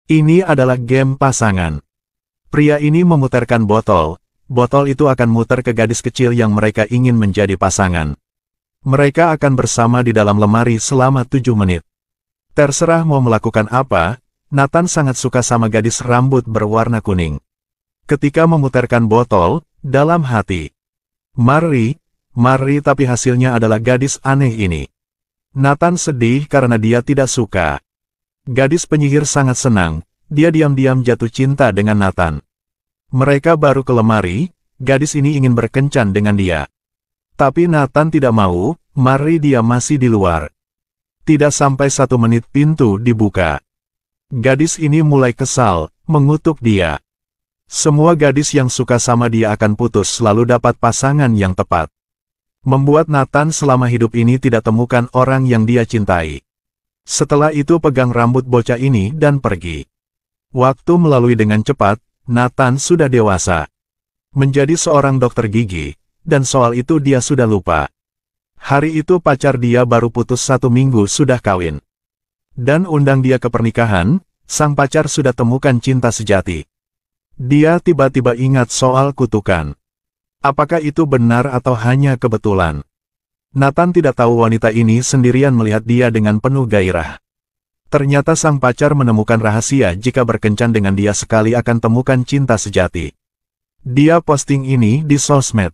Ini adalah game pasangan. Pria ini memutarkan botol. Botol itu akan muter ke gadis kecil yang mereka ingin menjadi pasangan. Mereka akan bersama di dalam lemari selama 7 menit. Terserah mau melakukan apa, Nathan sangat suka sama gadis rambut berwarna kuning. Ketika memutarkan botol, dalam hati, Mari, tapi hasilnya adalah gadis aneh ini. Nathan sedih karena dia tidak suka. Gadis penyihir sangat senang, dia diam-diam jatuh cinta dengan Nathan. Mereka baru ke lemari, gadis ini ingin berkencan dengan dia. Tapi Nathan tidak mau, dia masih di luar. Tidak sampai 1 menit pintu dibuka. Gadis ini mulai kesal, mengutuk dia. Semua gadis yang suka sama dia akan putus lalu dapat pasangan yang tepat. Membuat Nathan selama hidup ini tidak temukan orang yang dia cintai. Setelah itu pegang rambut bocah ini dan pergi. Waktu melalui dengan cepat, Nathan sudah dewasa. Menjadi seorang dokter gigi, dan soal itu dia sudah lupa. Hari itu pacar dia baru putus 1 minggu sudah kawin. Dan undang dia ke pernikahan, sang pacar sudah temukan cinta sejati. Dia tiba-tiba ingat soal kutukan. Apakah itu benar atau hanya kebetulan? Nathan tidak tahu wanita ini sendirian melihat dia dengan penuh gairah. Ternyata sang pacar menemukan rahasia jika berkencan dengan dia sekali akan temukan cinta sejati. Dia posting ini di sosmed.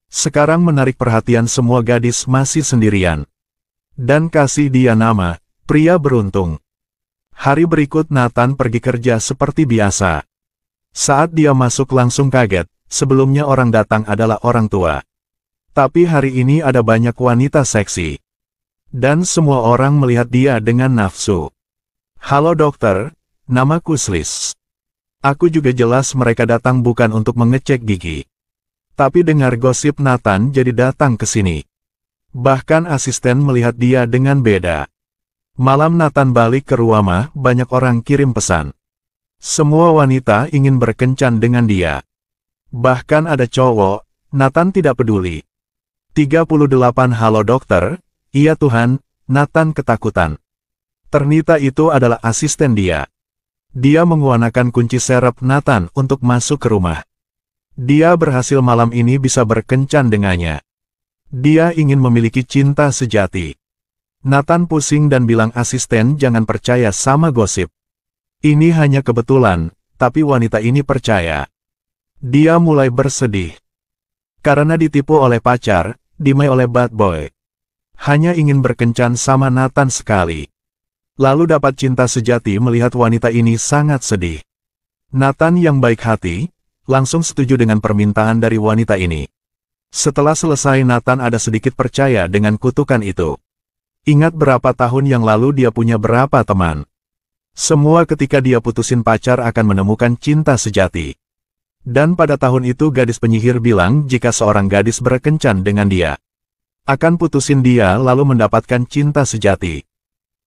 Sekarang menarik perhatian semua gadis masih sendirian. Dan kasih dia nama, pria beruntung. Hari berikut Nathan pergi kerja seperti biasa. Saat dia masuk langsung kaget, sebelumnya orang datang adalah orang tua. Tapi hari ini ada banyak wanita seksi. Dan semua orang melihat dia dengan nafsu. Halo dokter, namaku Sliss. Aku juga jelas mereka datang bukan untuk mengecek gigi. Tapi dengar gosip Nathan jadi datang ke sini. Bahkan asisten melihat dia dengan beda. Malam Nathan balik ke rumah, banyak orang kirim pesan. Semua wanita ingin berkencan dengan dia. Bahkan ada cowok, Nathan tidak peduli. 38 Halo dokter, iya Tuhan, Nathan ketakutan. Ternyata itu adalah asisten dia. Dia menguanakan kunci serep Nathan untuk masuk ke rumah. Dia berhasil malam ini bisa berkencan dengannya. Dia ingin memiliki cinta sejati. Nathan pusing dan bilang asisten jangan percaya sama gosip. Ini hanya kebetulan, tapi wanita ini percaya. Dia mulai bersedih. Karena ditipu oleh pacar, dimai oleh bad boy. Hanya ingin berkencan sama Nathan sekali. Lalu dapat cinta sejati melihat wanita ini sangat sedih. Nathan yang baik hati, langsung setuju dengan permintaan dari wanita ini. Setelah selesai Nathan ada sedikit percaya dengan kutukan itu. Ingat berapa tahun yang lalu dia punya berapa teman. Semua ketika dia putusin pacar akan menemukan cinta sejati. Dan pada tahun itu gadis penyihir bilang jika seorang gadis berkencan dengan dia, akan putusin dia lalu mendapatkan cinta sejati.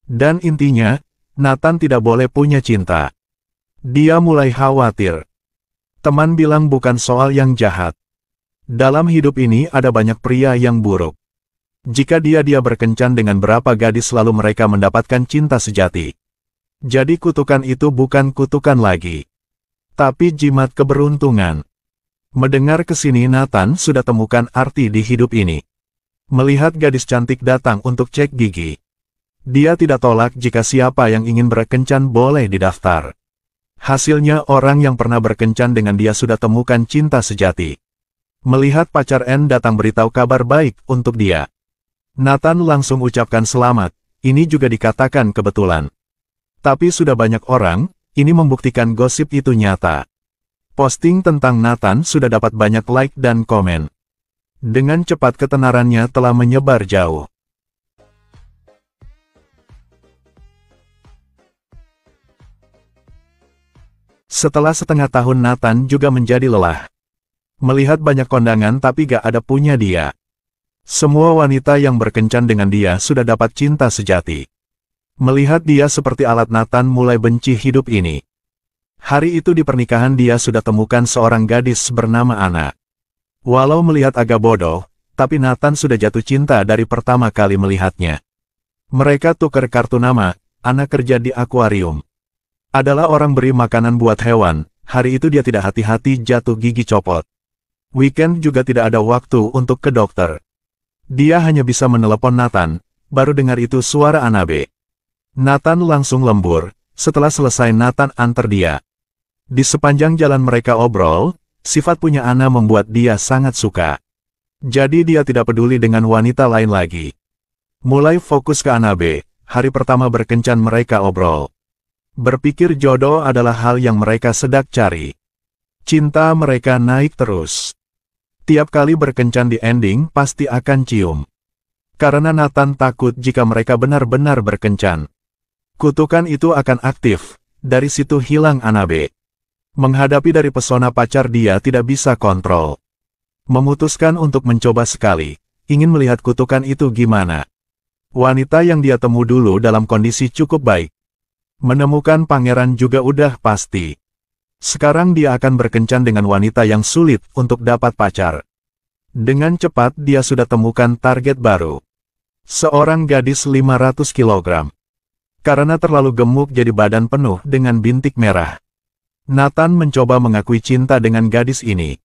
Dan intinya, Nathan tidak boleh punya cinta. Dia mulai khawatir. Teman bilang bukan soal yang jahat. Dalam hidup ini ada banyak pria yang buruk. Jika dia berkencan dengan berapa gadis lalu mereka mendapatkan cinta sejati. Jadi kutukan itu bukan kutukan lagi. Tapi jimat keberuntungan. Mendengar kesini Nathan sudah temukan arti di hidup ini. Melihat gadis cantik datang untuk cek gigi. Dia tidak tolak jika siapa yang ingin berkencan boleh didaftar. Hasilnya orang yang pernah berkencan dengan dia sudah temukan cinta sejati. Melihat pacar N datang beritahu kabar baik untuk dia. Nathan langsung ucapkan selamat, ini juga dikatakan kebetulan. Tapi sudah banyak orang, ini membuktikan gosip itu nyata. Posting tentang Nathan sudah dapat banyak like dan komen. Dengan cepat ketenarannya telah menyebar jauh. Setelah setengah tahun Nathan juga menjadi lelah. Melihat banyak kondangan tapi gak ada punya dia. Semua wanita yang berkencan dengan dia sudah dapat cinta sejati. Melihat dia seperti alat Nathan mulai benci hidup ini. Hari itu di pernikahan dia sudah temukan seorang gadis bernama Anna. Walau melihat agak bodoh, tapi Nathan sudah jatuh cinta dari pertama kali melihatnya. Mereka tukar kartu nama, Anna kerja di akuarium. Adalah orang beri makanan buat hewan, hari itu dia tidak hati-hati jatuh gigi copot. Weekend juga tidak ada waktu untuk ke dokter. Dia hanya bisa menelepon Nathan, baru dengar itu suara Anabe. Nathan langsung lembur, setelah selesai Nathan antar dia. Di sepanjang jalan mereka obrol, sifat punya Ana membuat dia sangat suka. Jadi dia tidak peduli dengan wanita lain lagi. Mulai fokus ke Anabe, hari pertama berkencan mereka obrol. Berpikir jodoh adalah hal yang mereka sedang cari. Cinta mereka naik terus. Tiap kali berkencan di ending pasti akan cium. Karena Nathan takut jika mereka benar-benar berkencan. Kutukan itu akan aktif, dari situ hilang Anabe. Menghadapi dari pesona pacar dia tidak bisa kontrol. Memutuskan untuk mencoba sekali, ingin melihat kutukan itu gimana. Wanita yang dia temu dulu dalam kondisi cukup baik. Menemukan pangeran juga udah pasti. Sekarang dia akan berkencan dengan wanita yang sulit untuk dapat pacar. Dengan cepat dia sudah temukan target baru. Seorang gadis 500 kg. Karena terlalu gemuk jadi badan penuh dengan bintik merah. Nathan mencoba mengakui cinta dengan gadis ini.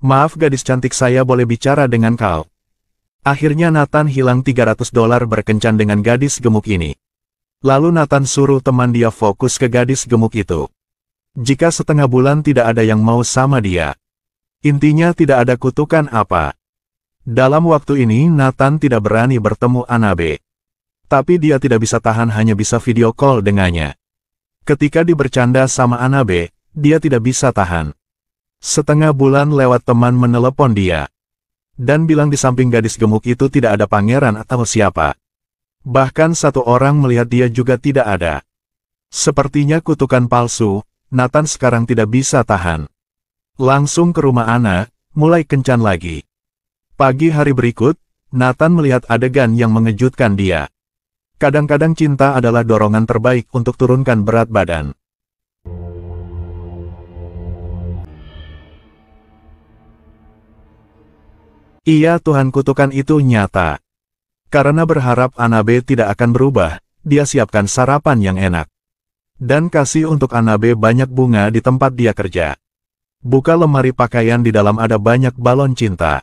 Maaf gadis cantik, saya boleh bicara dengan kau? Akhirnya Nathan hilang $300 berkencan dengan gadis gemuk ini. Lalu Nathan suruh teman dia fokus ke gadis gemuk itu. Jika setengah bulan tidak ada yang mau sama dia. Intinya tidak ada kutukan apa. Dalam waktu ini Nathan tidak berani bertemu Anabe. Tapi dia tidak bisa tahan hanya bisa video call dengannya. Ketika dibercanda sama Anabe, dia tidak bisa tahan. Setengah bulan lewat teman menelepon dia. Dan bilang di samping gadis gemuk itu tidak ada pangeran atau siapa. Bahkan satu orang melihat dia juga tidak ada. Sepertinya kutukan palsu, Nathan sekarang tidak bisa tahan. Langsung ke rumah Ana, mulai kencan lagi. Pagi hari berikut, Nathan melihat adegan yang mengejutkan dia. Kadang-kadang cinta adalah dorongan terbaik untuk turunkan berat badan. Iya Tuhan, kutukan itu nyata. Karena berharap Anabe tidak akan berubah, dia siapkan sarapan yang enak. Dan kasih untuk Anabe banyak bunga di tempat dia kerja. Buka lemari pakaian, di dalam ada banyak balon cinta.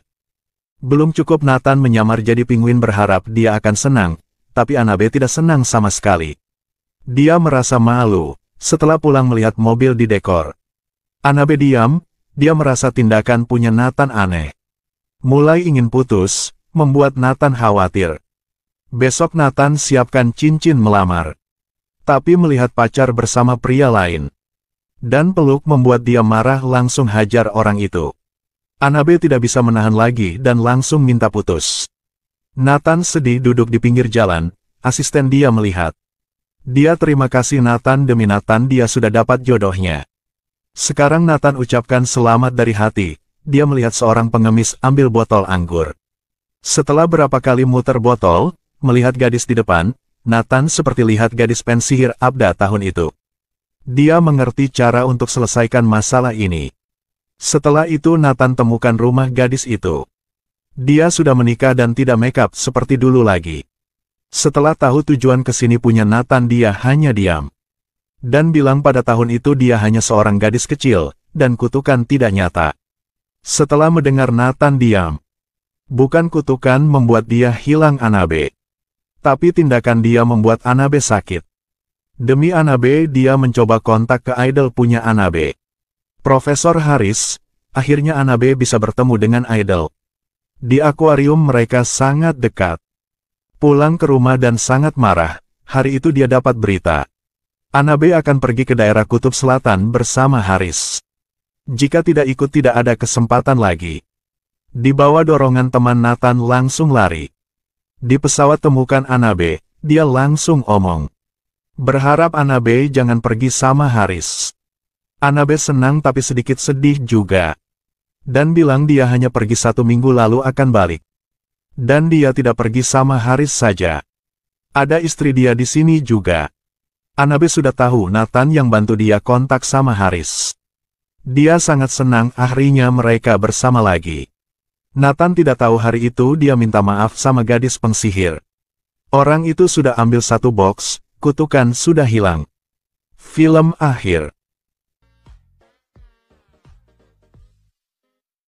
Belum cukup Nathan menyamar jadi penguin berharap dia akan senang. Tapi Anabe tidak senang sama sekali. Dia merasa malu, setelah pulang melihat mobil di dekor. Anabe diam, dia merasa tindakan punya Nathan aneh. Mulai ingin putus, membuat Nathan khawatir. Besok Nathan siapkan cincin melamar. Tapi melihat pacar bersama pria lain. Dan peluk membuat dia marah, langsung hajar orang itu. Anabe tidak bisa menahan lagi dan langsung minta putus. Nathan sedih duduk di pinggir jalan, asisten dia melihat. Dia terima kasih Nathan, demi Nathan dia sudah dapat jodohnya. Sekarang Nathan ucapkan selamat dari hati, dia melihat seorang pengemis ambil botol anggur. Setelah berapa kali muter botol, melihat gadis di depan, Nathan seperti lihat gadis pensihir Abda tahun itu. Dia mengerti cara untuk selesaikan masalah ini. Setelah itu Nathan temukan rumah gadis itu. Dia sudah menikah dan tidak makeup seperti dulu lagi. Setelah tahu tujuan kesini punya Nathan, dia hanya diam. Dan bilang pada tahun itu dia hanya seorang gadis kecil, dan kutukan tidak nyata. Setelah mendengar Nathan diam. Bukan kutukan membuat dia hilang Anabe. Tapi tindakan dia membuat Anabe sakit. Demi Anabe dia mencoba kontak ke idol punya Anabe. Profesor Haris, akhirnya Anabe bisa bertemu dengan idol. Di akuarium mereka sangat dekat. Pulang ke rumah dan sangat marah, hari itu dia dapat berita. Anabe akan pergi ke daerah Kutub Selatan bersama Haris. Jika tidak ikut tidak ada kesempatan lagi. Di bawah dorongan teman Nathan langsung lari. Di pesawat temukan Anabe, dia langsung omong. Berharap Anabe jangan pergi sama Haris. Anabe senang tapi sedikit sedih juga. Dan bilang dia hanya pergi 1 minggu lalu akan balik. Dan dia tidak pergi sama Haris saja. Ada istri dia di sini juga. Anabe sudah tahu Nathan yang bantu dia kontak sama Haris. Dia sangat senang akhirnya mereka bersama lagi. Nathan tidak tahu hari itu dia minta maaf sama gadis pensihir. Orang itu sudah ambil 1 box, kutukan sudah hilang. Film akhir.